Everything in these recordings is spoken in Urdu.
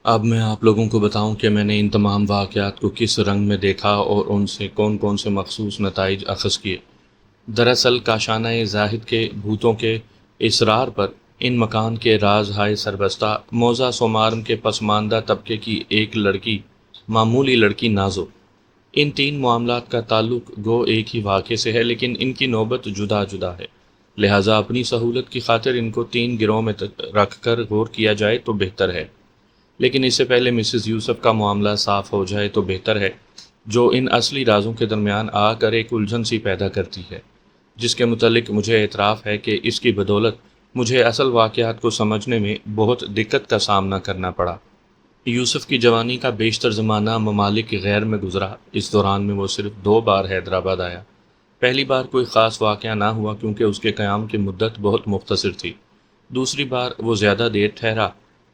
اب میں آپ لوگوں کو بتاؤں کہ میں نے ان تمام واقعات کو کس رنگ میں دیکھا اور ان سے کون کون سے مخصوص نتائج اخذ کیے۔ دراصل کاشانہ زاہد کے بھوتوں کے اصرار پر ان مکان کے راز ہائے سربستہ موزہ سومارم کے پسماندہ طبقے کی ایک لڑکی، معمولی لڑکی نازو، ان تین معاملات کا تعلق گو ایک ہی واقعے سے ہے، لیکن ان کی نوبت جدا جدا ہے۔ لہٰذا اپنی سہولت کی خاطر ان کو تین گروہ میں رکھ کر غور کیا جائے تو بہتر ہے، لیکن اس سے پہلے مسز یوسف کا معاملہ صاف ہو جائے تو بہتر ہے، جو ان اصلی رازوں کے درمیان آ کر ایک الجھن سی پیدا کرتی ہے، جس کے متعلق مجھے اعتراف ہے کہ اس کی بدولت مجھے اصل واقعات کو سمجھنے میں بہت دقت کا سامنا کرنا پڑا۔ یوسف کی جوانی کا بیشتر زمانہ ممالک غیر میں گزرا۔ اس دوران میں وہ صرف 2 بار حیدرآباد آیا۔ پہلی بار کوئی خاص واقعہ نہ ہوا کیونکہ اس کے قیام کی مدت بہت مختصر تھی۔ دوسری بار وہ زیادہ دیر ٹھہرا۔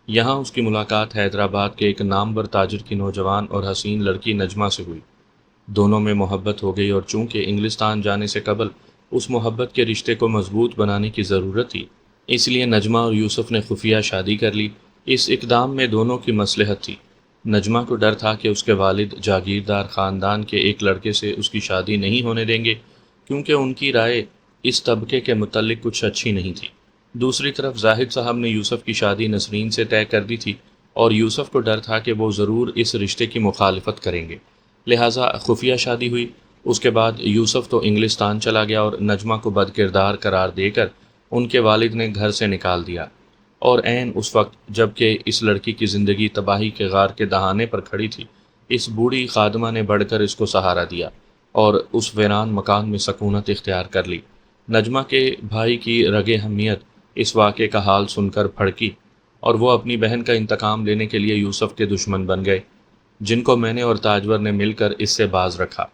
یہاں اس کی ملاقات حیدرآباد کے ایک نامور تاجر کی نوجوان اور حسین لڑکی نجمہ سے ہوئی۔ دونوں میں محبت ہو گئی، اور چونکہ انگلستان جانے سے قبل اس محبت کے رشتے کو مضبوط بنانے کی ضرورت تھی، اس لیے نجمہ اور یوسف نے خفیہ شادی کر لی۔ اس اقدام میں دونوں کی مصلحت تھی۔ نجمہ کو ڈر تھا کہ اس کے والد جاگیردار خاندان کے ایک لڑکے سے اس کی شادی نہیں ہونے دیں گے، کیونکہ ان کی رائے اس طبقے کے متعلق کچھ اچھی نہیں تھی۔ دوسری طرف زاہد صاحب نے یوسف کی شادی نسرین سے طے کر دی تھی، اور یوسف کو ڈر تھا کہ وہ ضرور اس رشتے کی مخالفت کریں گے، لہٰذا خفیہ شادی ہوئی۔ اس کے بعد یوسف تو انگلستان چلا گیا اور نجمہ کو بد کردار قرار دے کر ان کے والد نے گھر سے نکال دیا، اور عین اس وقت جب کہ اس لڑکی کی زندگی تباہی کے غار کے دہانے پر کھڑی تھی، اس بوڑھی خادمہ نے بڑھ کر اس کو سہارا دیا اور اس ویران مکان میں سکونت اختیار کر لی۔ نجمہ کے بھائی کی رگ حمیت اس واقعے کا حال سن کر بھڑکی، اور وہ اپنی بہن کا انتقام لینے کے لیے یوسف کے دشمن بن گئے، جن کو میں نے اور تاجور نے مل کر اس سے باز رکھا۔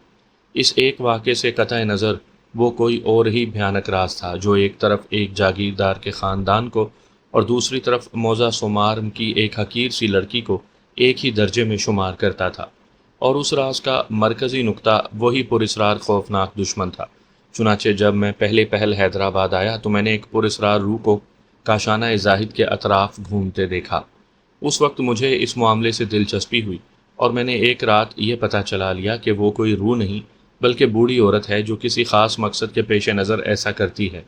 اس ایک واقعے سے قطع نظر وہ کوئی اور ہی بھیانک راز تھا، جو ایک طرف ایک جاگیردار کے خاندان کو اور دوسری طرف موزہ سومارم کی ایک حقیر سی لڑکی کو ایک ہی درجے میں شمار کرتا تھا، اور اس راز کا مرکزی نقطہ وہی پراسرار خوفناک دشمن تھا۔ چنانچہ جب میں پہلے پہل حیدرآباد آیا تو میں نے ایک پراسرار روح کو کاشانہ زاہد کے اطراف گھومتے دیکھا۔ اس وقت مجھے اس معاملے سے دلچسپی ہوئی، اور میں نے ایک رات یہ پتہ چلا لیا کہ وہ کوئی روح نہیں بلکہ بوڑھی عورت ہے جو کسی خاص مقصد کے پیش نظر ایسا کرتی ہے۔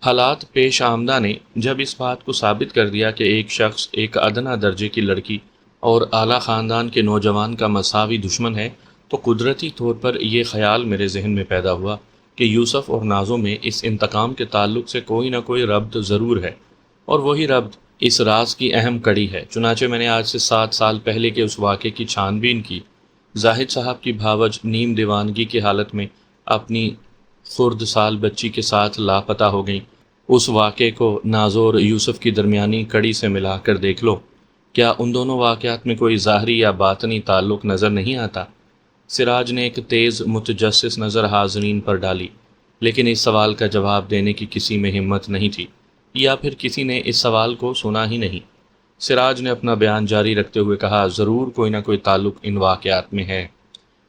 حالات پیش آمدہ نے جب اس بات کو ثابت کر دیا کہ ایک شخص ایک ادنا درجے کی لڑکی اور اعلیٰ خاندان کے نوجوان کا مساوی دشمن ہے، تو قدرتی طور پر یہ خیال میرے ذہن میں پیدا ہوا کہ یوسف اور نازو میں اس انتقام کے تعلق سے کوئی نہ کوئی ربط ضرور ہے، اور وہی ربط اس راز کی اہم کڑی ہے۔ چنانچہ میں نے آج سے 7 سال پہلے کے اس واقعے کی چھان بین کی۔ زاہد صاحب کی بھاوج نیم دیوانگی کی حالت میں اپنی خرد سال بچی کے ساتھ لاپتہ ہو گئیں۔ اس واقعے کو نازو اور یوسف کی درمیانی کڑی سے ملا کر دیکھ لو، کیا ان دونوں واقعات میں کوئی ظاہری یا باطنی تعلق نظر نہیں آتا؟ سراج نے ایک تیز متجسس نظر حاضرین پر ڈالی، لیکن اس سوال کا جواب دینے کی کسی میں ہمت نہیں تھی، یا پھر کسی نے اس سوال کو سنا ہی نہیں۔ سراج نے اپنا بیان جاری رکھتے ہوئے کہا، ضرور کوئی نہ کوئی تعلق ان واقعات میں ہے،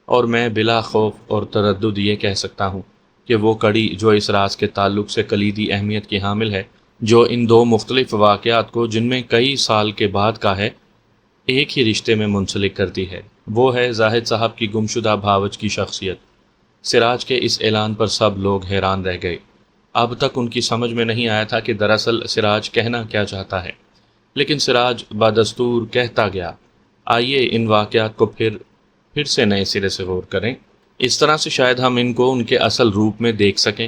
اور میں بلا خوف اور تردد یہ کہہ سکتا ہوں کہ وہ کڑی جو اس راز کے تعلق سے کلیدی اہمیت کی حامل ہے، جو ان دو مختلف واقعات کو جن میں کئی سال کے بعد کا ہے ایک ہی رشتے میں منسلک کرتی ہے، وہ ہے زاہد صاحب کی گمشدہ بھاوج کی شخصیت۔ سراج کے اس اعلان پر سب لوگ حیران رہ گئے۔ اب تک ان کی سمجھ میں نہیں آیا تھا کہ دراصل سراج کہنا کیا چاہتا ہے، لیکن سراج بدستور کہتا گیا، آئیے ان واقعات کو پھر سے نئے سرے سے غور کریں، اس طرح سے شاید ہم ان کو ان کے اصل روپ میں دیکھ سکیں۔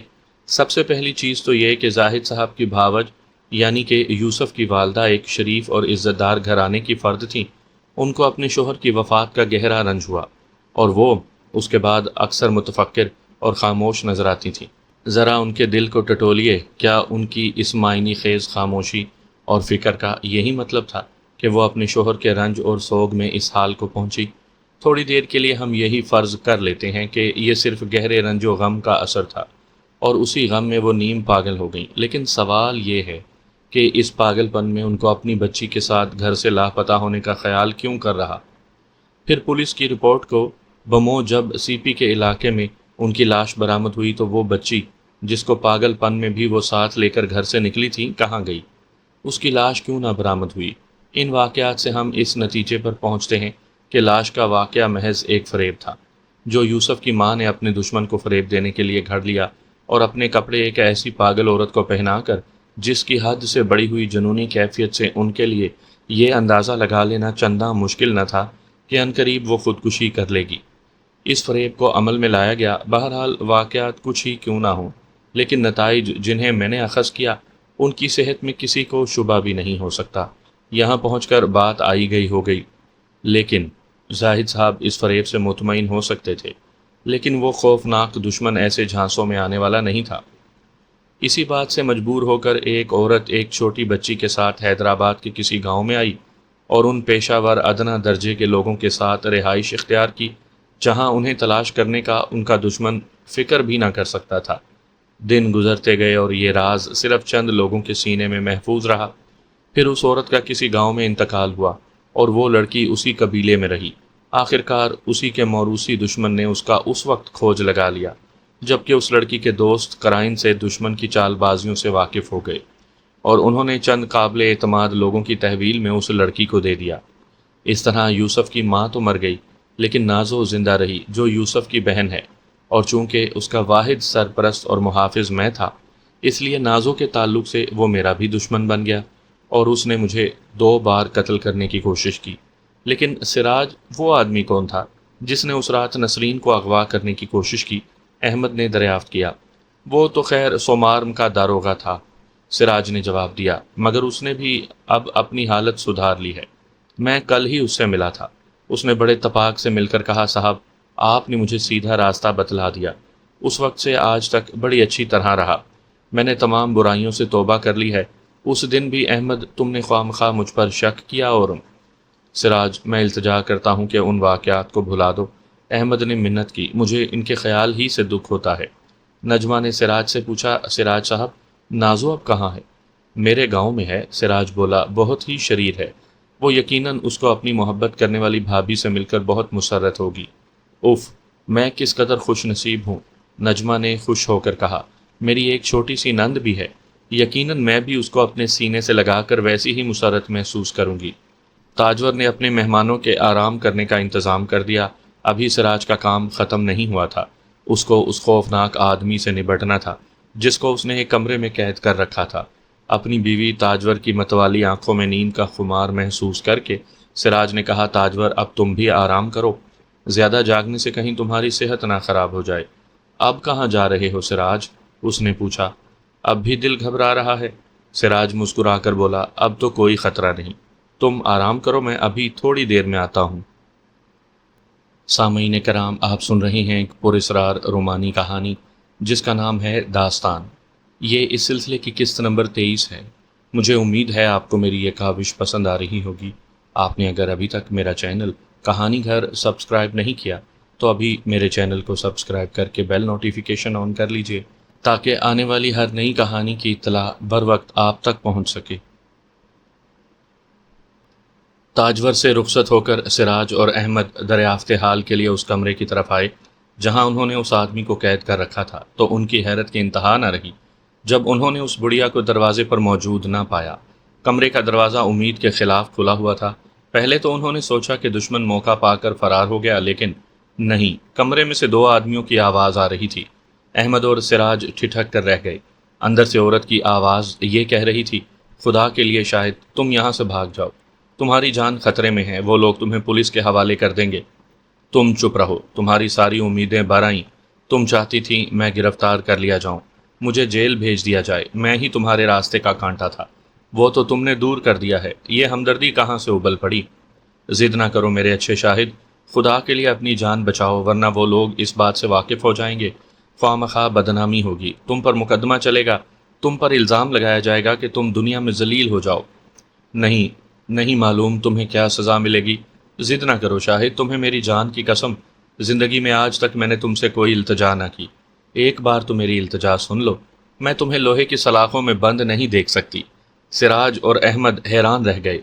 سب سے پہلی چیز تو یہ کہ زاہد صاحب کی بھاوج یعنی کہ یوسف کی والدہ ایک شریف اور عزت دار گھرانے کی فرد تھیں۔ ان کو اپنے شوہر کی وفات کا گہرا رنج ہوا، اور وہ اس کے بعد اکثر متفکر اور خاموش نظر آتی تھیں۔ ذرا ان کے دل کو ٹٹولیے، کیا ان کی اس معنی خیز خاموشی اور فکر کا یہی مطلب تھا کہ وہ اپنے شوہر کے رنج اور سوگ میں اس حال کو پہنچی؟ تھوڑی دیر کے لیے ہم یہی فرض کر لیتے ہیں کہ یہ صرف گہرے رنج و غم کا اثر تھا، اور اسی غم میں وہ نیم پاگل ہو گئیں، لیکن سوال یہ ہے کہ اس پاگل پن میں ان کو اپنی بچی کے ساتھ گھر سے لاپتہ ہونے کا خیال کیوں کر رہا؟ پھر پولیس کی رپورٹ کو بمو جب سی پی کے علاقے میں ان کی لاش برآمد ہوئی تو وہ بچی جس کو پاگل پن میں بھی وہ ساتھ لے کر گھر سے نکلی تھی کہاں گئی؟ اس کی لاش کیوں نہ برآمد ہوئی؟ ان واقعات سے ہم اس نتیجے پر پہنچتے ہیں کہ لاش کا واقعہ محض ایک فریب تھا جو یوسف کی ماں نے اپنے دشمن کو فریب دینے کے لیے گھڑ لیا، اور اپنے کپڑے ایک ایسی پاگل عورت کو پہنا کر جس کی حد سے بڑی ہوئی جنونی کیفیت سے ان کے لیے یہ اندازہ لگا لینا چنداں مشکل نہ تھا کہ عنقریب وہ خودکشی کر لے گی۔ اس فریب کو عمل میں لایا گیا۔ بہرحال واقعات کچھ ہی کیوں نہ ہوں، لیکن نتائج جنہیں میں نے اخذ کیا ان کی صحت میں کسی کو شبہ بھی نہیں ہو سکتا۔ یہاں پہنچ کر بات آئی گئی ہو گئی، لیکن زاہد صاحب اس فریب سے مطمئن ہو سکتے تھے، لیکن وہ خوفناک دشمن ایسے جھانسوں میں آنے والا نہیں تھا۔ اسی بات سے مجبور ہو کر ایک عورت ایک چھوٹی بچی کے ساتھ حیدرآباد کے کسی گاؤں میں آئی اور ان پیشہ ور ادنا درجے کے لوگوں کے ساتھ رہائش اختیار کی جہاں انہیں تلاش کرنے کا ان کا دشمن فکر بھی نہ کر سکتا تھا۔ دن گزرتے گئے اور یہ راز صرف چند لوگوں کے سینے میں محفوظ رہا۔ پھر اس عورت کا کسی گاؤں میں انتقال ہوا اور وہ لڑکی اسی قبیلے میں رہی۔ آخرکار اسی کے موروثی دشمن نے اس کا اس وقت کھوج لگا لیا جبکہ اس لڑکی کے دوست قرائن سے دشمن کی چال بازیوں سے واقف ہو گئے، اور انہوں نے چند قابل اعتماد لوگوں کی تحویل میں اس لڑکی کو دے دیا۔ اس طرح یوسف کی ماں تو مر گئی، لیکن نازو زندہ رہی جو یوسف کی بہن ہے، اور چونکہ اس کا واحد سرپرست اور محافظ میں تھا، اس لیے نازو کے تعلق سے وہ میرا بھی دشمن بن گیا، اور اس نے مجھے 2 بار قتل کرنے کی کوشش کی۔ لیکن سراج وہ آدمی کون تھا جس نے اس رات نسرین کو اغوا کرنے کی کوشش کی؟ احمد نے دریافت کیا۔ وہ تو خیر سومارم کا داروغہ تھا، سراج نے جواب دیا، مگر اس نے بھی اب اپنی حالت سدھار لی ہے۔ میں کل ہی اس سے ملا تھا۔ اس نے بڑے تپاک سے مل کر کہا، صاحب آپ نے مجھے سیدھا راستہ بتلا دیا۔ اس وقت سے آج تک بڑی اچھی طرح رہا، میں نے تمام برائیوں سے توبہ کر لی ہے۔ اس دن بھی احمد تم نے خواہ مجھ پر شک کیا اور سراج میں التجا کرتا ہوں کہ ان واقعات کو بھلا دو۔ احمد نے منت کی، مجھے ان کے خیال ہی سے دکھ ہوتا ہے۔ نجمہ نے سراج سے پوچھا، سراج صاحب نازو اب کہاں ہے؟ میرے گاؤں میں ہے، سراج بولا، بہت ہی شریر ہے، وہ یقیناً اس کو اپنی محبت کرنے والی بھابھی سے مل کر بہت مسرت ہوگی۔ اف، میں کس قدر خوش نصیب ہوں، نجمہ نے خوش ہو کر کہا، میری ایک چھوٹی سی نند بھی ہے، یقیناً میں بھی اس کو اپنے سینے سے لگا کر ویسی ہی مسرت محسوس کروں گی۔ تاجور نے اپنے مہمانوں کے آرام کرنے کا انتظام کر دیا۔ ابھی سراج کا کام ختم نہیں ہوا تھا، اس کو اس خوفناک آدمی سے نبٹنا تھا جس کو اس نے ایک کمرے میں قید کر رکھا تھا۔ اپنی بیوی تاجور کی متوالی آنکھوں میں نیند کا خمار محسوس کر کے سراج نے کہا، تاجور اب تم بھی آرام کرو، زیادہ جاگنے سے کہیں تمہاری صحت نہ خراب ہو جائے۔ اب کہاں جا رہے ہو سراج؟ اس نے پوچھا۔ اب بھی دل گھبرا رہا ہے؟ سراج مسکرا کر بولا، اب تو کوئی خطرہ نہیں، تم آرام کرو، میں ابھی تھوڑی دیر میں آتا ہوں۔ سامعین کرام، آپ سن رہے ہیں ایک پراسرار رومانی کہانی جس کا نام ہے داستان۔ یہ اس سلسلے کی قسط نمبر 23 ہے۔ مجھے امید ہے آپ کو میری یہ کاوش پسند آ رہی ہوگی۔ آپ نے اگر ابھی تک میرا چینل کہانی گھر سبسکرائب نہیں کیا تو ابھی میرے چینل کو سبسکرائب کر کے بیل نوٹیفیکیشن آن کر لیجئے تاکہ آنے والی ہر نئی کہانی کی اطلاع بر وقت آپ تک پہنچ سکے۔ تاجور سے رخصت ہو کر سراج اور احمد دریافت حال کے لیے اس کمرے کی طرف آئے جہاں انہوں نے اس آدمی کو قید کر رکھا تھا، تو ان کی حیرت کی انتہا نہ رہی جب انہوں نے اس بڑھیا کو دروازے پر موجود نہ پایا۔ کمرے کا دروازہ امید کے خلاف کھلا ہوا تھا۔ پہلے تو انہوں نے سوچا کہ دشمن موقع پا کر فرار ہو گیا، لیکن نہیں، کمرے میں سے 2 آدمیوں کی آواز آ رہی تھی۔ احمد اور سراج ٹھٹک کر رہ گئے۔ اندر سے عورت کی آواز یہ کہہ رہی تھی، خدا کے لیے شاہد تم یہاں سے بھاگ جاؤ، تمہاری جان خطرے میں ہے، وہ لوگ تمہیں پولیس کے حوالے کر دیں گے۔ تم چپ رہو، تمہاری ساری امیدیں بر آئیں، تم چاہتی تھی میں گرفتار کر لیا جاؤں، مجھے جیل بھیج دیا جائے، میں ہی تمہارے راستے کا کانٹا تھا، وہ تو تم نے دور کر دیا ہے، یہ ہمدردی کہاں سے ابل پڑی؟ ضد نہ کرو میرے اچھے شاہد، خدا کے لیے اپنی جان بچاؤ، ورنہ وہ لوگ اس بات سے واقف ہو جائیں گے، خواہ مخواہ بدنامی ہوگی، تم پر مقدمہ چلے گا، تم پر الزام لگایا جائے گا کہ تم دنیا میں ذلیل ہو جاؤ۔ نہیں معلوم تمہیں کیا سزا ملے گی۔ ضد نہ کرو شاہد، تمہیں میری جان کی قسم، زندگی میں آج تک میں نے تم سے کوئی التجا نہ کی، ایک بار تو میری التجا سن لو، میں تمہیں لوہے کی سلاخوں میں بند نہیں دیکھ سکتی۔ سراج اور احمد حیران رہ گئے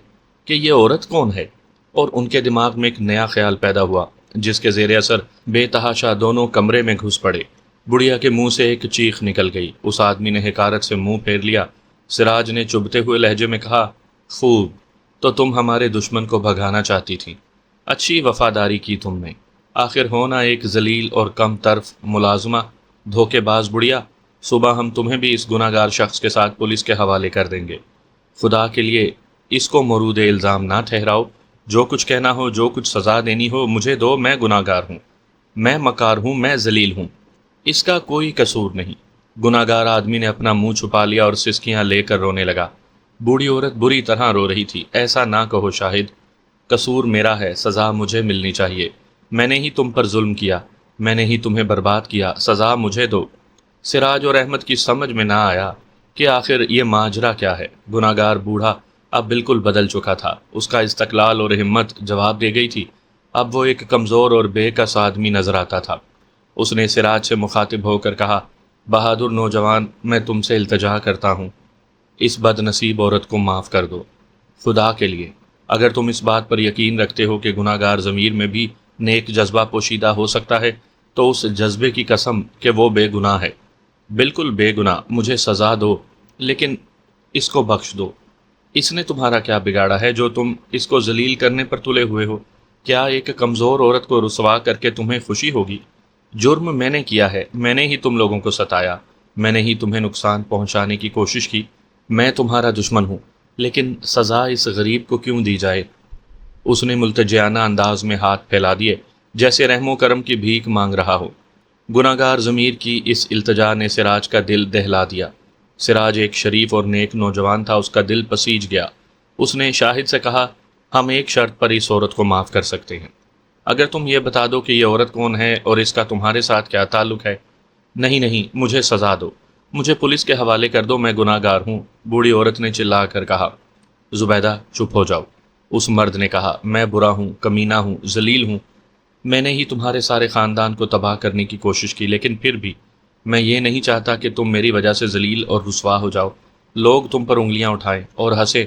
کہ یہ عورت کون ہے، اور ان کے دماغ میں ایک نیا خیال پیدا ہوا جس کے زیر اثر بے تحاشا دونوں کمرے میں گھس پڑے۔ بڑھیا کے منہ سے ایک چیخ نکل گئی، اس آدمی نے حقارت سے منہ پھیر لیا۔ سراج نے چبھتے ہوئے لہجے میں کہا، خوب، تو تم ہمارے دشمن کو بھگانا چاہتی تھی۔ اچھی وفاداری کی تم نے۔ آخر ہونا ایک ذلیل اور کم طرف ملازمہ، دھوکے باز بڑھیا، صبح ہم تمہیں بھی اس گناہ گار شخص کے ساتھ پولیس کے حوالے کر دیں گے۔ خدا کے لیے اس کو مورود الزام نہ ٹھہراؤ۔ جو کچھ کہنا ہو، جو کچھ سزا دینی ہو مجھے دو، میں گناہ گار ہوں، میں مکار ہوں، میں ذلیل ہوں، اس کا کوئی قصور نہیں۔ گناہ گار آدمی نے اپنا منہ چھپا لیا اور سسکیاں لے کر رونے لگا۔ بوڑھی عورت بری طرح رو رہی تھی۔ ایسا نہ کہو شاہد، قصور میرا ہے، سزا مجھے ملنی چاہیے۔ میں نے ہی تم پر ظلم کیا، میں نے ہی تمہیں برباد کیا، سزا مجھے دو۔ سراج اور احمد کی سمجھ میں نہ آیا کہ آخر یہ ماجرا کیا ہے۔ گناہ گار بوڑھا اب بالکل بدل چکا تھا، اس کا استقلال اور ہمت جواب دے گئی تھی۔ اب وہ ایک کمزور اور بے کس آدمی نظر آتا تھا۔ اس نے سراج سے مخاطب ہو کر کہا، بہادر نوجوان، میں تم سے التجا کرتا ہوں، اس بد نصیب عورت کو معاف کر دو۔ خدا کے لیے اگر تم اس بات پر یقین رکھتے ہو کہ گناہ گار ضمیر میں بھی نیک جذبہ پوشیدہ ہو سکتا ہے تو اس جذبے کی قسم کہ وہ بے گناہ ہے، بالکل بے گناہ، مجھے سزا دو، لیکن اس کو بخش دو۔ اس نے تمہارا کیا بگاڑا ہے جو تم اس کو ذلیل کرنے پر تلے ہوئے ہو؟ کیا ایک کمزور عورت کو رسوا کر کے تمہیں خوشی ہوگی؟ جرم میں نے کیا ہے، میں نے ہی تم لوگوں کو ستایا، میں نے ہی تمہیں نقصان پہنچانے کی کوشش کی، میں تمہارا دشمن ہوں، لیکن سزا اس غریب کو کیوں دی جائے؟ اس نے ملتجیانہ انداز میں ہاتھ پھیلا دیے، جیسے رحم و کرم کی بھیک مانگ رہا ہو۔ گناہ گار ضمیر کی اس التجا نے سراج کا دل دہلا دیا۔ سراج ایک شریف اور نیک نوجوان تھا، اس کا دل پسیج گیا۔ اس نے شاہد سے کہا، ہم ایک شرط پر اس عورت کو معاف کر سکتے ہیں، اگر تم یہ بتا دو کہ یہ عورت کون ہے اور اس کا تمہارے ساتھ کیا تعلق ہے۔ نہیں نہیں، مجھے سزا دو، مجھے پولیس کے حوالے کر دو، میں گناہ گار ہوں، بوڑھی عورت نے چلا کر کہا۔ زبیدہ چپ ہو جاؤ، اس مرد نے کہا، میں برا ہوں، کمینہ ہوں، ذلیل ہوں، میں نے ہی تمہارے سارے خاندان کو تباہ کرنے کی کوشش کی، لیکن پھر بھی میں یہ نہیں چاہتا کہ تم میری وجہ سے ذلیل اور رسوا ہو جاؤ، لوگ تم پر انگلیاں اٹھائیں اور ہنسے۔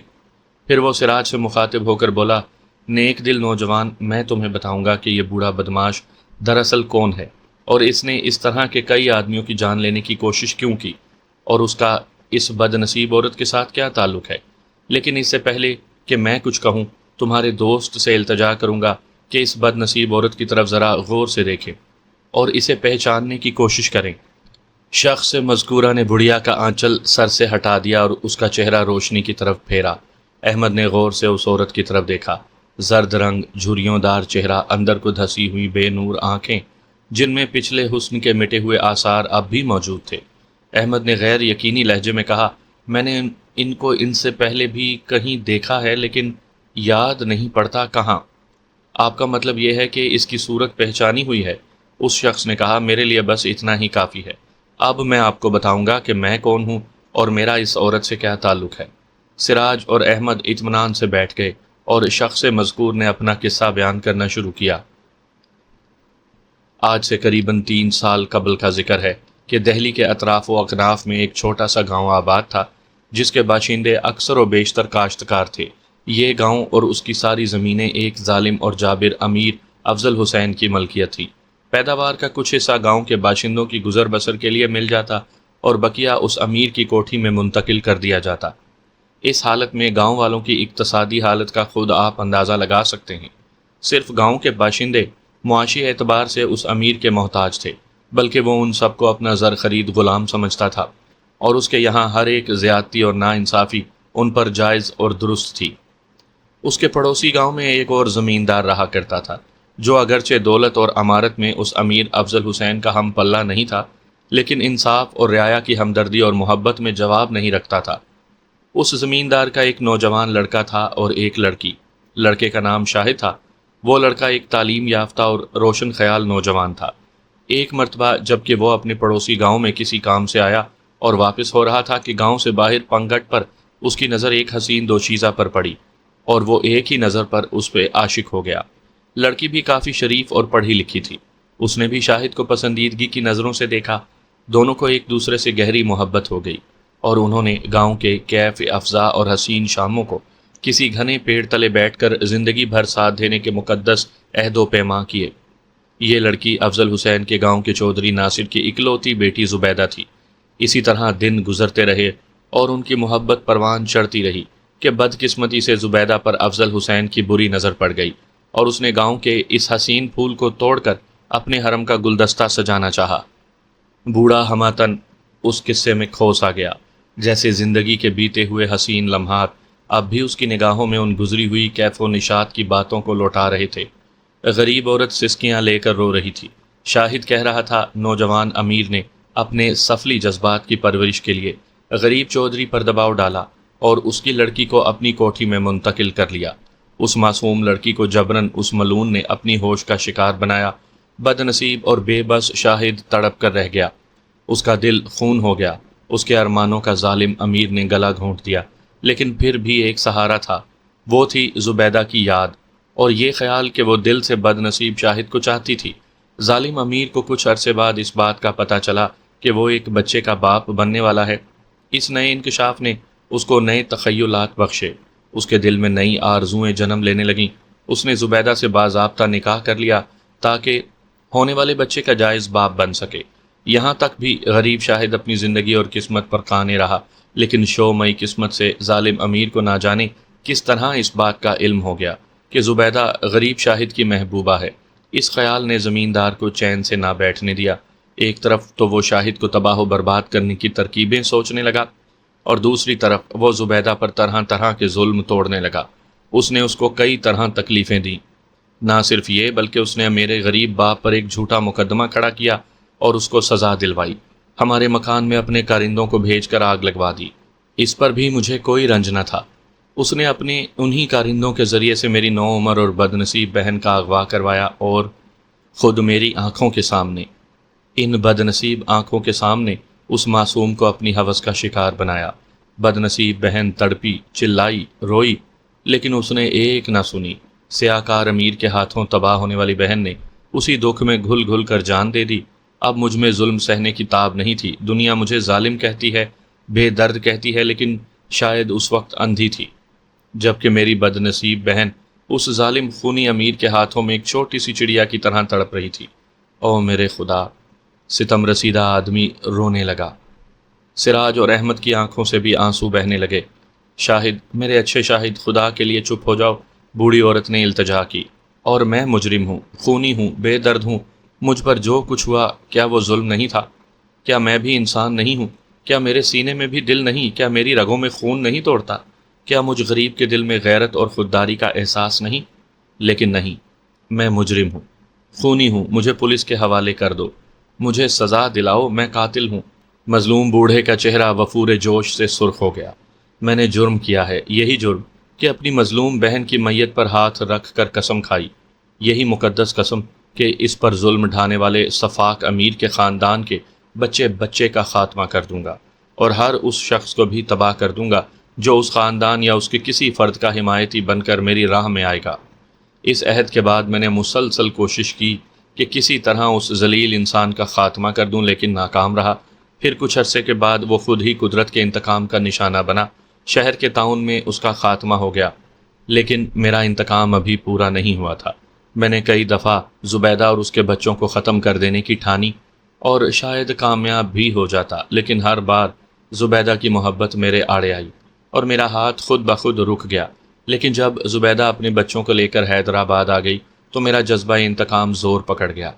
پھر وہ سراج سے مخاطب ہو کر بولا، نیک دل نوجوان، میں تمہیں بتاؤں گا کہ یہ بوڑھا بدماش دراصل کون ہے اور اس نے اس طرح کے کئی آدمیوں کی جان لینے کی کوشش کیوں کی، اور اس کا اس بد نصیب عورت کے ساتھ کیا تعلق ہے۔ لیکن اس سے پہلے کہ میں کچھ کہوں، تمہارے دوست سے التجا کروں گا کہ اس بد نصیب عورت کی طرف ذرا غور سے دیکھیں اور اسے پہچاننے کی کوشش کریں۔ شخص مذکورہ نے بڑھیا کا آنچل سر سے ہٹا دیا اور اس کا چہرہ روشنی کی طرف پھیرا۔ احمد نے غور سے اس عورت کی طرف دیکھا۔ زرد رنگ، جھریوں دار چہرہ، اندر کو دھسی ہوئی بے نور آنکھیں جن میں پچھلے حسن کے مٹے ہوئے آثار اب بھی موجود تھے۔ احمد نے غیر یقینی لہجے میں کہا، میں نے ان کو ان سے پہلے بھی کہیں دیکھا ہے لیکن یاد نہیں پڑتا کہاں۔ آپ کا مطلب یہ ہے کہ اس کی صورت پہچانی ہوئی ہے؟ اس شخص نے کہا، میرے لیے بس اتنا ہی کافی ہے۔ اب میں آپ کو بتاؤں گا کہ میں کون ہوں اور میرا اس عورت سے کیا تعلق ہے۔ سراج اور احمد اطمینان سے بیٹھ گئے اور شخص مذکور نے اپنا قصہ بیان کرنا شروع کیا۔ آج سے قریباً 3 سال قبل کا ذکر ہے کہ دہلی کے اطراف و اکناف میں ایک چھوٹا سا گاؤں آباد تھا جس کے باشندے اکثر و بیشتر کاشتکار تھے۔ یہ گاؤں اور اس کی ساری زمینیں ایک ظالم اور جابر امیر افضل حسین کی ملکیت تھی۔ پیداوار کا کچھ حصہ گاؤں کے باشندوں کی گزر بسر کے لیے مل جاتا اور بقیہ اس امیر کی کوٹھی میں منتقل کر دیا جاتا۔ اس حالت میں گاؤں والوں کی اقتصادی حالت کا خود آپ اندازہ لگا سکتے ہیں۔ صرف گاؤں کے باشندے معاشی اعتبار سے اس امیر کے محتاج تھے، بلکہ وہ ان سب کو اپنا زر خرید غلام سمجھتا تھا، اور اس کے یہاں ہر ایک زیادتی اور ناانصافی ان پر جائز اور درست تھی۔ اس کے پڑوسی گاؤں میں ایک اور زمیندار رہا کرتا تھا جو اگرچہ دولت اور عمارت میں اس امیر افضل حسین کا ہم پلہ نہیں تھا، لیکن انصاف اور رعایا کی ہمدردی اور محبت میں جواب نہیں رکھتا تھا۔ اس زمیندار کا ایک نوجوان لڑکا تھا اور ایک لڑکی۔ لڑکے کا نام شاہد تھا۔ وہ لڑکا ایک تعلیم یافتہ اور روشن خیال نوجوان تھا۔ ایک مرتبہ جب کہ وہ اپنے پڑوسی گاؤں میں کسی کام سے آیا اور واپس ہو رہا تھا کہ گاؤں سے باہر پنگھٹ پر اس کی نظر ایک حسین دوشیزہ پر پڑی اور وہ ایک ہی نظر پر اس پہ عاشق ہو گیا۔ لڑکی بھی کافی شریف اور پڑھی لکھی تھی۔ اس نے بھی شاہد کو پسندیدگی کی نظروں سے دیکھا۔ دونوں کو ایک دوسرے سے گہری محبت ہو گئی اور انہوں نے گاؤں کے کیف افزا اور حسین شاموں کو کسی گھنے پیڑ تلے بیٹھ کر زندگی بھر ساتھ دینے کے مقدس عہد و پیما کیے۔ یہ لڑکی افضل حسین کے گاؤں کے چودھری ناصر کی اکلوتی بیٹی زبیدہ تھی۔ اسی طرح دن گزرتے رہے اور ان کی محبت پروان چڑھتی رہی۔ کہ بدقسمتی سے زبیدہ پر افضل حسین کی بری نظر پڑ گئی اور اس نے گاؤں کے اس حسین پھول کو توڑ کر اپنے حرم کا گلدستہ سجانا چاہا۔ بوڑھا ہماتن اس قصے میں کھوس آ گیا، جیسے زندگی کے بیتے ہوئے حسین لمحات اب بھی اس کی نگاہوں میں ان گزری ہوئی کیف و نشاط کی باتوں کو لوٹا رہے تھے۔ غریب عورت سسکیاں لے کر رو رہی تھی۔ شاہد کہہ رہا تھا، نوجوان امیر نے اپنے سفلی جذبات کی پرورش کے لیے غریب چودھری پر دباؤ ڈالا اور اس کی لڑکی کو اپنی کوٹھی میں منتقل کر لیا۔ اس معصوم لڑکی کو جبراً اس ملعون نے اپنی ہوش کا شکار بنایا۔ بد نصیب اور بے بس شاہد تڑپ کر رہ گیا، اس کا دل خون ہو گیا۔ اس کے ارمانوں کا ظالم امیر نے گلا گھونٹ دیا، لیکن پھر بھی ایک سہارا تھا، وہ تھی زبیدہ کی یاد اور یہ خیال کہ وہ دل سے بد نصیب شاہد کو چاہتی تھی۔ ظالم امیر کو کچھ عرصے بعد اس بات کا پتہ چلا کہ وہ ایک بچے کا باپ بننے والا ہے۔ اس نئے انکشاف نے اس کو نئے تخیلات بخشے، اس کے دل میں نئی آرزوئیں جنم لینے لگیں۔ اس نے زبیدہ سے باضابطہ نکاح کر لیا تاکہ ہونے والے بچے کا جائز باپ بن سکے۔ یہاں تک بھی غریب شاہد اپنی زندگی اور قسمت پر قانے رہا، لیکن شومئی قسمت سے ظالم امیر کو نہ جانے کس طرح اس بات کا علم ہو گیا کہ زبیدہ غریب شاہد کی محبوبہ ہے۔ اس خیال نے زمیندار کو چین سے نہ بیٹھنے دیا۔ ایک طرف تو وہ شاہد کو تباہ و برباد کرنے کی ترکیبیں سوچنے لگا اور دوسری طرف وہ زبیدہ پر طرح طرح کے ظلم توڑنے لگا۔ اس نے اس کو کئی طرح تکلیفیں دیں۔ نہ صرف یہ بلکہ اس نے میرے غریب باپ پر ایک جھوٹا مقدمہ کھڑا کیا اور اس کو سزا دلوائی۔ ہمارے مکان میں اپنے کارندوں کو بھیج کر آگ لگوا دی۔ اس پر بھی مجھے کوئی رنج نہ تھا۔ اس نے اپنے انہی کارندوں کے ذریعے سے میری نو عمر اور بد نصیب بہن کا اغوا کروایا اور خود میری آنکھوں کے سامنے، ان بد نصیب آنکھوں کے سامنے اس معصوم کو اپنی ہوس کا شکار بنایا۔ بد نصیب بہن تڑپی، چلائی، روئی، لیکن اس نے ایک نہ سنی۔ سیاہ کار امیر کے ہاتھوں تباہ ہونے والی بہن نے اسی دکھ میں گھل گھل کر جان دے دی۔ اب مجھ میں ظلم سہنے کی تاب نہیں تھی۔ دنیا مجھے ظالم کہتی ہے، بے درد کہتی ہے، لیکن شاید اس وقت اندھی تھی جبکہ میری بد نصیب بہن اس ظالم خونی امیر کے ہاتھوں میں ایک چھوٹی سی چڑیا کی طرح تڑپ رہی تھی۔ او میرے خدا! ستم رسیدہ آدمی رونے لگا۔ سراج اور احمد کی آنکھوں سے بھی آنسو بہنے لگے۔ شاہد، میرے اچھے شاہد، خدا کے لیے چپ ہو جاؤ، بوڑھی عورت نے التجا کی۔ اور میں مجرم ہوں، خونی ہوں، بے درد ہوں۔ مجھ پر جو کچھ ہوا کیا وہ ظلم نہیں تھا؟ کیا میں بھی انسان نہیں ہوں؟ کیا میرے سینے میں بھی دل نہیں؟ کیا میری رگوں میں خون نہیں توڑتا؟ کیا مجھ غریب کے دل میں غیرت اور خودداری کا احساس نہیں؟ لیکن نہیں، میں مجرم ہوں، خونی ہوں، مجھے پولیس کے حوالے کر دو، مجھے سزا دلاؤ، میں قاتل ہوں۔ مظلوم بوڑھے کا چہرہ وفور جوش سے سرخ ہو گیا۔ میں نے جرم کیا ہے، یہی جرم کہ اپنی مظلوم بہن کی میت پر ہاتھ رکھ کر قسم کھائی، یہی مقدس قسم کہ اس پر ظلم ڈھانے والے صفاک امیر کے خاندان کے بچے بچے کا خاتمہ کر دوں گا اور ہر اس شخص کو بھی تباہ کر دوں گا جو اس خاندان یا اس کے کسی فرد کا حمایتی بن کر میری راہ میں آئے گا۔ اس عہد کے بعد میں نے مسلسل کوشش کی کہ کسی طرح اس ذلیل انسان کا خاتمہ کر دوں، لیکن ناکام رہا۔ پھر کچھ عرصے کے بعد وہ خود ہی قدرت کے انتقام کا نشانہ بنا۔ شہر کے تعاون میں اس کا خاتمہ ہو گیا، لیکن میرا انتقام ابھی پورا نہیں ہوا تھا۔ میں نے کئی دفعہ زبیدہ اور اس کے بچوں کو ختم کر دینے کی ٹھانی اور شاید کامیاب بھی ہو جاتا، لیکن ہر بار زبیدہ کی محبت میرے آڑے آئی اور میرا ہاتھ خود بخود رک گیا۔ لیکن جب زبیدہ اپنے بچوں کو لے کر حیدرآباد آ گئی تو میرا جذبہ انتقام زور پکڑ گیا۔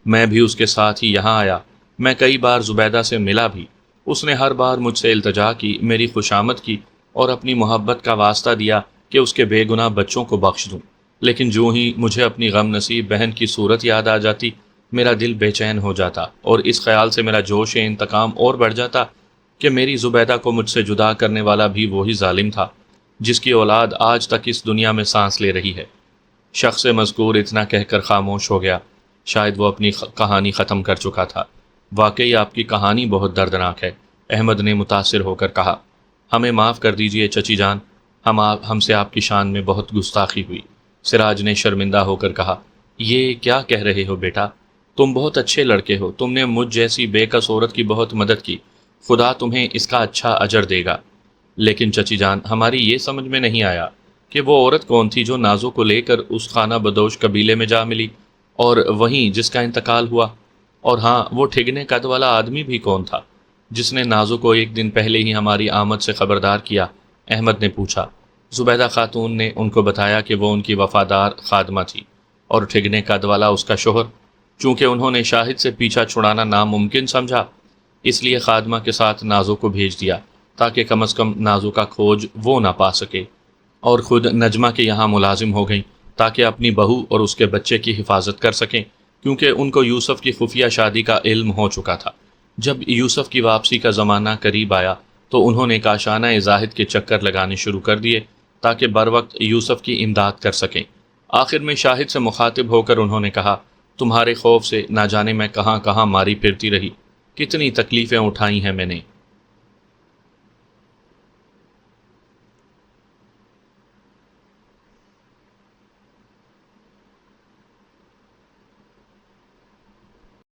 میں بھی اس کے ساتھ ہی یہاں آیا۔ میں کئی بار زبیدہ سے ملا بھی۔ اس نے ہر بار مجھ سے التجا کی، میری خوشامد کی اور اپنی محبت کا واسطہ دیا کہ اس کے بے گناہ بچوں کو بخش دوں، لیکن جو ہی مجھے اپنی غم نصیب بہن کی صورت یاد آ جاتی میرا دل بے چین ہو جاتا اور اس خیال سے میرا جوش انتقام اور بڑھ جاتا کہ میری زبیدہ کو مجھ سے جدا کرنے والا بھی وہی ظالم تھا جس کی اولاد آج تک اس دنیا میں سانس لے رہی ہے۔ شخص مذکور اتنا کہہ کر خاموش ہو گیا۔ شاید وہ اپنی کہانی ختم کر چکا تھا۔ واقعی آپ کی کہانی بہت دردناک ہے، احمد نے متاثر ہو کر کہا۔ ہمیں معاف کر دیجئے چچی جان، ہم سے آپ کی شان میں بہت گستاخی ہوئی۔ سراج نے شرمندہ ہو کر کہا، یہ کیا کہہ رہے ہو بیٹا؟ تم بہت اچھے لڑکے ہو، تم نے مجھ جیسی بے کس عورت کی بہت مدد کی، خدا تمہیں اس کا اچھا اجر دے گا۔ لیکن چچی جان، ہماری یہ سمجھ میں نہیں آیا کہ وہ عورت کون تھی جو نازو کو لے کر اس خانہ بدوش قبیلے میں جا ملی اور وہیں جس کا انتقال ہوا؟ اور ہاں، وہ ٹھگنے قد والا آدمی بھی کون تھا جس نے نازو کو ایک دن پہلے ہی ہماری آمد سے خبردار کیا؟ احمد نے پوچھا۔ زبیدہ خاتون نے ان کو بتایا کہ وہ ان کی وفادار خادمہ تھی اور ٹھگنے قد والا اس کا شوہر، چونکہ انہوں نے شاہد سے پیچھا چھڑانا ناممکن سمجھا، اس لیے خادمہ کے ساتھ نازو کو بھیج دیا تاکہ کم از کم نازو کا کھوج وہ نہ پا سکے، اور خود نجمہ کے یہاں ملازم ہو گئیں تاکہ اپنی بہو اور اس کے بچے کی حفاظت کر سکیں، کیونکہ ان کو یوسف کی خفیہ شادی کا علم ہو چکا تھا۔ جب یوسف کی واپسی کا زمانہ قریب آیا تو انہوں نے کاشانہ زاہد کے چکر لگانے شروع کر دیے تاکہ بروقت یوسف کی امداد کر سکیں۔ آخر میں شاہد سے مخاطب ہو کر انہوں نے کہا، تمہارے خوف سے نہ جانے میں کہاں کہاں ماری پھرتی رہی، کتنی تکلیفیں اٹھائی ہیں میں نے،